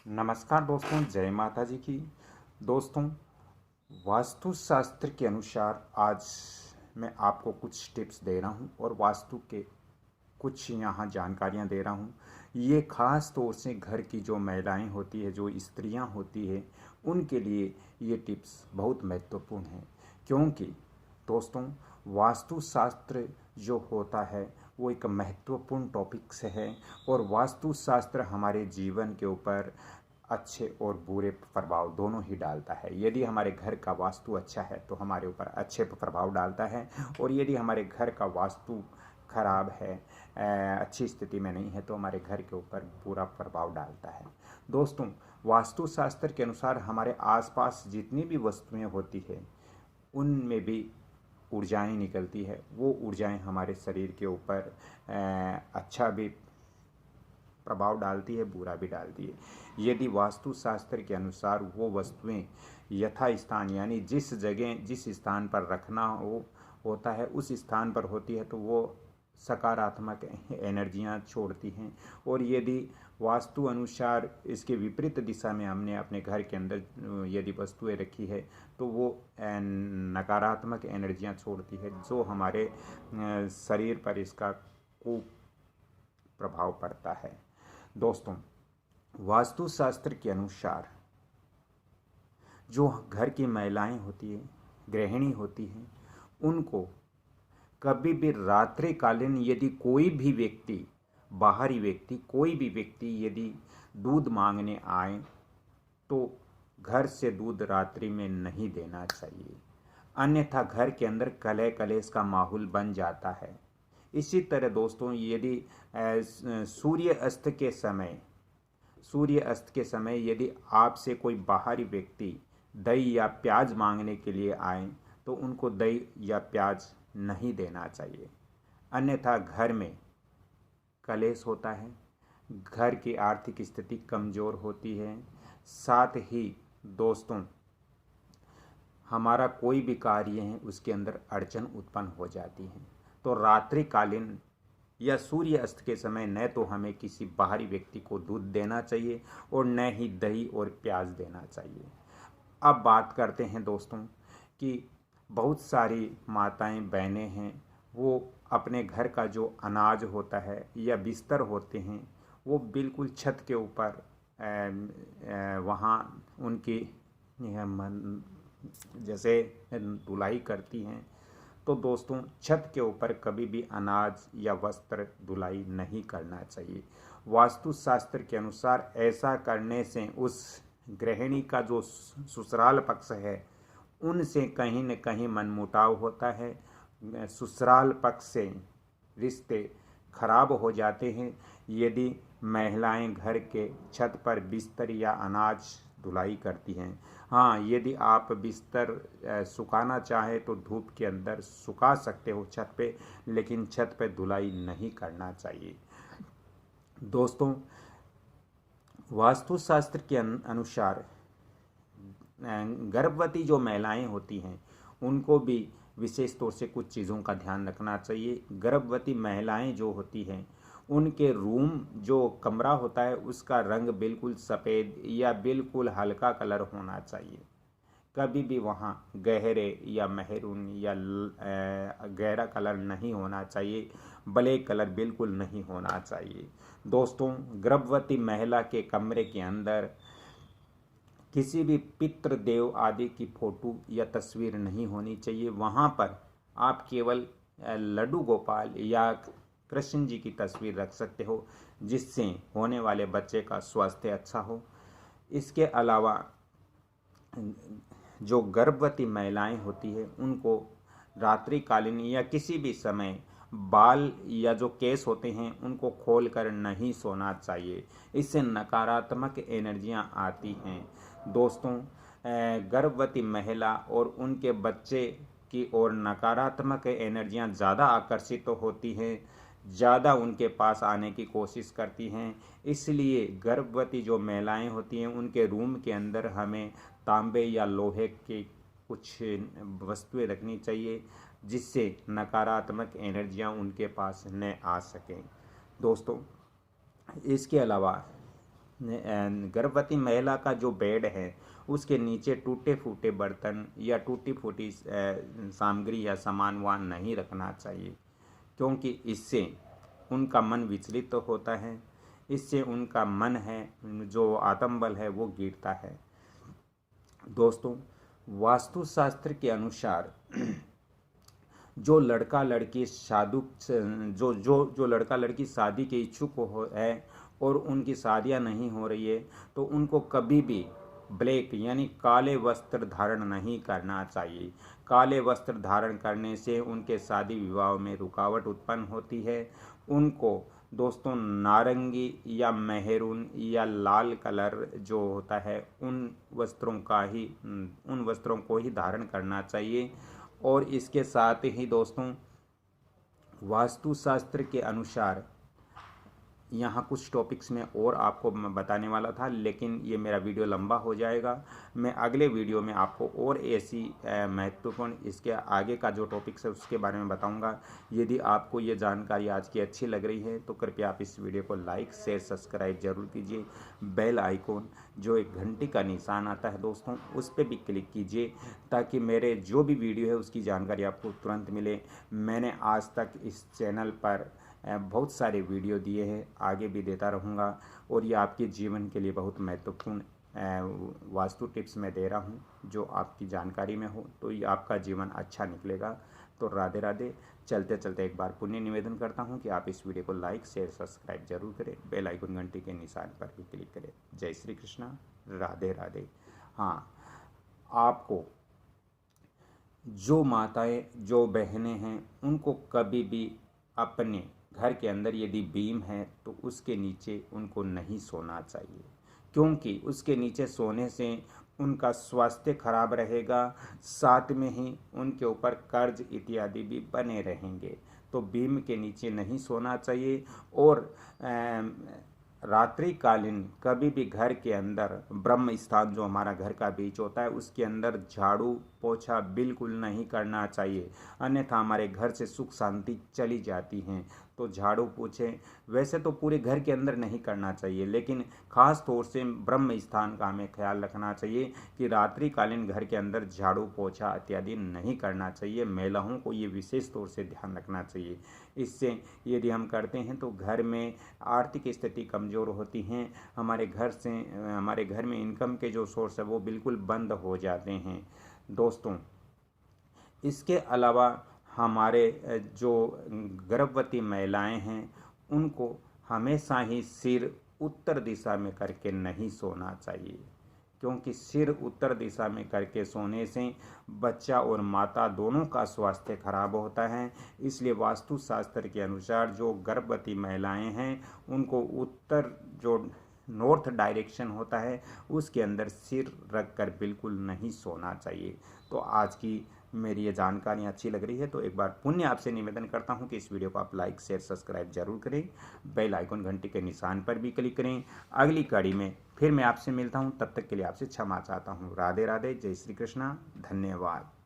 नमस्कार दोस्तों, जय माता जी की। दोस्तों, वास्तुशास्त्र के अनुसार आज मैं आपको कुछ टिप्स दे रहा हूं और वास्तु के कुछ यहाँ जानकारियाँ दे रहा हूँ। ये ख़ास तौर से घर की जो महिलाएं होती है, जो स्त्रियां होती है, उनके लिए ये टिप्स बहुत महत्वपूर्ण हैं। क्योंकि दोस्तों, वास्तुशास्त्र जो होता है वो एक महत्वपूर्ण टॉपिक से है और वास्तुशास्त्र हमारे जीवन के ऊपर अच्छे और बुरे प्रभाव दोनों ही डालता है। यदि हमारे घर का वास्तु अच्छा है तो हमारे ऊपर अच्छे प्रभाव डालता है, और यदि हमारे घर का वास्तु खराब है, अच्छी स्थिति में नहीं है, तो हमारे घर के ऊपर बुरा प्रभाव डालता है। दोस्तों, वास्तुशास्त्र के अनुसार हमारे आसपास जितनी भी वस्तुएं होती है उनमें भी ऊर्जाएं निकलती है। वो ऊर्जाएं हमारे शरीर के ऊपर अच्छा भी प्रभाव डालती है, बुरा भी डालती है। यदि वास्तुशास्त्र के अनुसार वो वस्तुएं यथा स्थान यानी जिस जगह जिस स्थान पर रखना होता है उस स्थान पर होती है तो वो सकारात्मक एनर्जियां छोड़ती हैं, और यदि वास्तु अनुसार इसके विपरीत दिशा में हमने अपने घर के अंदर यदि वस्तुएं रखी है तो वो नकारात्मक एनर्जियां छोड़ती है, जो हमारे शरीर पर इसका कुप्रभाव पड़ता है। दोस्तों, वास्तुशास्त्र के अनुसार जो घर की महिलाएं होती है, गृहिणी होती हैं, उनको कभी भी रात्रिकालीन यदि कोई भी व्यक्ति, बाहरी व्यक्ति, कोई भी व्यक्ति यदि दूध मांगने आए तो घर से दूध रात्रि में नहीं देना चाहिए, अन्यथा घर के अंदर कलह कलेश का माहौल बन जाता है। इसी तरह दोस्तों, यदि सूर्य अस्त के समय यदि आपसे कोई बाहरी व्यक्ति दही या प्याज मांगने के लिए आए तो उनको दही या प्याज नहीं देना चाहिए, अन्यथा घर में कलेश होता है, घर की आर्थिक स्थिति कमज़ोर होती है। साथ ही दोस्तों, हमारा कोई भी कार्य है उसके अंदर अड़चन उत्पन्न हो जाती है। तो रात्रिकालीन या सूर्य अस्त के समय न तो हमें किसी बाहरी व्यक्ति को दूध देना चाहिए और न ही दही और प्याज देना चाहिए। अब बात करते हैं दोस्तों कि बहुत सारी माताएं बहनें हैं, वो अपने घर का जो अनाज होता है या बिस्तर होते हैं वो बिल्कुल छत के ऊपर वहाँ उनकी जैसे धुलाई करती हैं। तो दोस्तों, छत के ऊपर कभी भी अनाज या वस्त्र धुलाई नहीं करना चाहिए। वास्तुशास्त्र के अनुसार ऐसा करने से उस गृहिणी का जो ससुराल पक्ष है उनसे कहीं न कहीं मनमुटाव होता है, ससुराल पक्ष से रिश्ते खराब हो जाते हैं। यदि महिलाएं घर के छत पर बिस्तर या अनाज धुलाई करती हैं, हाँ, यदि आप बिस्तर सुखाना चाहें तो धूप के अंदर सुखा सकते हो छत पे, लेकिन छत पे धुलाई नहीं करना चाहिए। दोस्तों, वास्तुशास्त्र के अनुसार गर्भवती जो महिलाएं होती हैं उनको भी विशेष तौर से कुछ चीज़ों का ध्यान रखना चाहिए। गर्भवती महिलाएं जो होती हैं उनके रूम जो कमरा होता है उसका रंग बिल्कुल सफ़ेद या बिल्कुल हल्का कलर होना चाहिए। कभी भी वहाँ गहरे या मेहरून या गहरा कलर नहीं होना चाहिए, ब्लैक कलर बिल्कुल नहीं होना चाहिए। दोस्तों, गर्भवती महिला के कमरे के अंदर किसी भी पितृदेव आदि की फोटो या तस्वीर नहीं होनी चाहिए। वहाँ पर आप केवल लड्डू गोपाल या कृष्ण जी की तस्वीर रख सकते हो, जिससे होने वाले बच्चे का स्वास्थ्य अच्छा हो। इसके अलावा जो गर्भवती महिलाएं होती है उनको रात्रिकालीन या किसी भी समय बाल या जो केस होते हैं उनको खोल कर नहीं सोना चाहिए, इससे नकारात्मक एनर्जियां आती हैं। दोस्तों, गर्भवती महिला और उनके बच्चे की ओर नकारात्मक एनर्जियां ज़्यादा आकर्षित तो होती हैं, ज़्यादा उनके पास आने की कोशिश करती हैं। इसलिए गर्भवती जो महिलाएं होती हैं उनके रूम के अंदर हमें तांबे या लोहे के कुछ वस्तुएं रखनी चाहिए, जिससे नकारात्मक एनर्जियां उनके पास न आ सकें। दोस्तों, इसके अलावा गर्भवती महिला का जो बेड है उसके नीचे टूटे फूटे बर्तन या टूटी फूटी सामग्री या सामान वहाँ नहीं रखना चाहिए, क्योंकि इससे उनका मन विचलित तो होता है, इससे उनका मन है जो आत्मबल है वो गिरता है। दोस्तों, वास्तुशास्त्र के अनुसार जो लड़का लड़की जो लड़का लड़की शादी के इच्छुक है और उनकी शादियां नहीं हो रही है, तो उनको कभी भी ब्लैक यानी काले वस्त्र धारण नहीं करना चाहिए। काले वस्त्र धारण करने से उनके शादी विवाह में रुकावट उत्पन्न होती है। उनको दोस्तों नारंगी या मेहरून या लाल कलर जो होता है उन वस्त्रों को ही धारण करना चाहिए। और इसके साथ ही दोस्तों, वास्तुशास्त्र के अनुसार यहाँ कुछ टॉपिक्स में और आपको मैं बताने वाला था, लेकिन ये मेरा वीडियो लंबा हो जाएगा। मैं अगले वीडियो में आपको और ऐसी महत्वपूर्ण इसके आगे का जो टॉपिक्स है उसके बारे में बताऊंगा। यदि आपको ये जानकारी आज की अच्छी लग रही है तो कृपया आप इस वीडियो को लाइक शेयर सब्सक्राइब जरूर कीजिए। बेल आइकॉन जो एक घंटी का निशान आता है दोस्तों, उस पर भी क्लिक कीजिए ताकि मेरे जो भी वीडियो है उसकी जानकारी आपको तुरंत मिले। मैंने आज तक इस चैनल पर बहुत सारे वीडियो दिए हैं, आगे भी देता रहूँगा, और ये आपके जीवन के लिए बहुत महत्वपूर्ण वास्तु टिप्स मैं दे रहा हूँ जो आपकी जानकारी में हो, तो ये आपका जीवन अच्छा निकलेगा। तो राधे राधे। चलते चलते एक बार पुण्य निवेदन करता हूँ कि आप इस वीडियो को लाइक शेयर सब्सक्राइब जरूर करें, बेल आइकन घंटी के निशान पर भी क्लिक करें। जय श्री कृष्णा, राधे राधे। हाँ, आपको जो माताएं जो बहनें हैं उनको कभी भी अपने घर के अंदर यदि बीम है तो उसके नीचे उनको नहीं सोना चाहिए, क्योंकि उसके नीचे सोने से उनका स्वास्थ्य खराब रहेगा, साथ में ही उनके ऊपर कर्ज इत्यादि भी बने रहेंगे। तो बीम के नीचे नहीं सोना चाहिए। और रात्रिकालीन कभी भी घर के अंदर ब्रह्म स्थान जो हमारा घर का बीच होता है उसके अंदर झाड़ू पोछा बिल्कुल नहीं करना चाहिए, अन्यथा हमारे घर से सुख शांति चली जाती हैं। तो झाड़ू पोछे वैसे तो पूरे घर के अंदर नहीं करना चाहिए, लेकिन खास तौर से ब्रह्म स्थान का हमें ख्याल रखना चाहिए कि रात्रिकालीन घर के अंदर झाड़ू पोछा इत्यादि नहीं करना चाहिए। महिलाओं को ये विशेष तौर से ध्यान रखना चाहिए। इससे यदि हम करते हैं तो घर में आर्थिक स्थिति कमज़ोर होती हैं, हमारे घर में इनकम के जो सोर्स है वो बिल्कुल बंद हो जाते हैं। दोस्तों, इसके अलावा हमारे जो गर्भवती महिलाएं हैं उनको हमेशा ही सिर उत्तर दिशा में करके नहीं सोना चाहिए, क्योंकि सिर उत्तर दिशा में करके सोने से बच्चा और माता दोनों का स्वास्थ्य खराब होता है। इसलिए वास्तुशास्त्र के अनुसार जो गर्भवती महिलाएं हैं उनको उत्तर जो नॉर्थ डायरेक्शन होता है उसके अंदर सिर रख कर बिल्कुल नहीं सोना चाहिए। तो आज की मेरी ये जानकारी अच्छी लग रही है तो एक बार पुण्य आपसे निवेदन करता हूँ कि इस वीडियो को आप लाइक शेयर सब्सक्राइब जरूर करें, बेल आइकन घंटी के निशान पर भी क्लिक करें। अगली कड़ी में फिर मैं आपसे मिलता हूँ, तब तक के लिए आपसे क्षमा चाहता हूँ। राधे राधे, जय श्री कृष्णा, धन्यवाद।